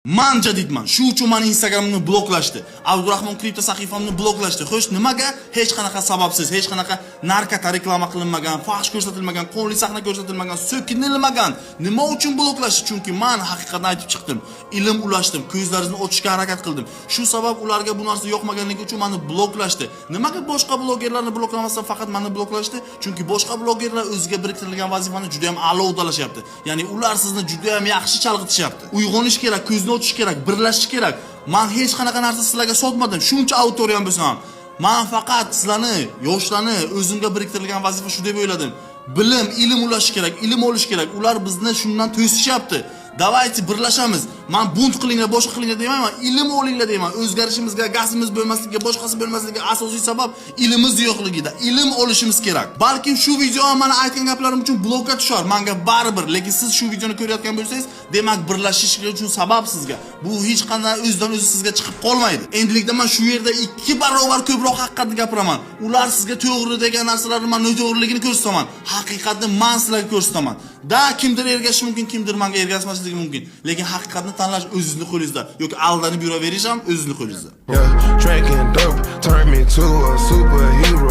Men jadidman. Shu uchun meni Instagramimni bloklashdi. Abdurahmon kripto sahifamni bloklashdi. Xo'sh, nimaga? Hech qanaqa sababsiz, hech qanaqa narkota reklama qilinmagan, fahsh ko'rsatilmagan, qonli sahna ko'rsatilmagan, so'kinilmagan. Nima uchun bloklashdi? Chunki men haqiqatni aytib chiqdim. Ilm ulashdim, ko'zlaringizni ochishga harakat qildim. Shu sabab ularga bu narsa yoqmaganligi uchun meni bloklashdi. Nimaga boshqa blogerlarni bloklamasdan faqat meni bloklashdi? Chunki boshqa blogerlar o'ziga biriktirilgan vazifani juda ham a'lo uddalashyapti. Ya'ni ular sizni juda ham yaxshi chalg'itishyapti. Uyg'onish kerak, ko'zni ochish kerak, birlashish kerak. Men hech qanaqa narsa sizlarga sotmadim. Shuncha auditoriyam bo'lsa ham. Men faqat sizlarni, yoshlarni o'zimga biriktirilgan vazifa shu deb o'yladim. Bilim, ilm ulash kerak, ilm olish kerak. Ular bizni shundan to'sishyapti. Davaychi birlashamiz. Men bunt qilinglar, boshqa qilinglar deyman, ilm olinglar deyman. O'zgarishimizga, gazimiz bo'lmasligiga, boshqasi bo'lmasligiga asosiy sabab ilmimiz yo'qligida. Ilm olishimiz kerak. Balkim shu video mana aytgan gaplarim uchun blokka tushar. Menga baribir, lekin siz shu videoni ko'rayotgan bo'lsangiz, demak birlashish uchun sabab sizga. Bu hech qanday o'zidan o'zi sizga chiqib qolmaydi. Endilikda men shu yerda 2 barobar ko'proq haqiqatni gapiraman. Ular sizga to'g'ri degan narsalarni men noto'g'riligini ko'rsataman. Haqiqatni men sizlarga ko'rsataman. Da kimdir ergashish mumkin, kimdir menga ergashmasligi mumkin. Lekin haqiqatni tanlash o'zingizning qo'lingizda. Yoki aldanib yuraverish ham o'zingizning qo'lingizda. Yeah, drinking dope turned me to a superhero.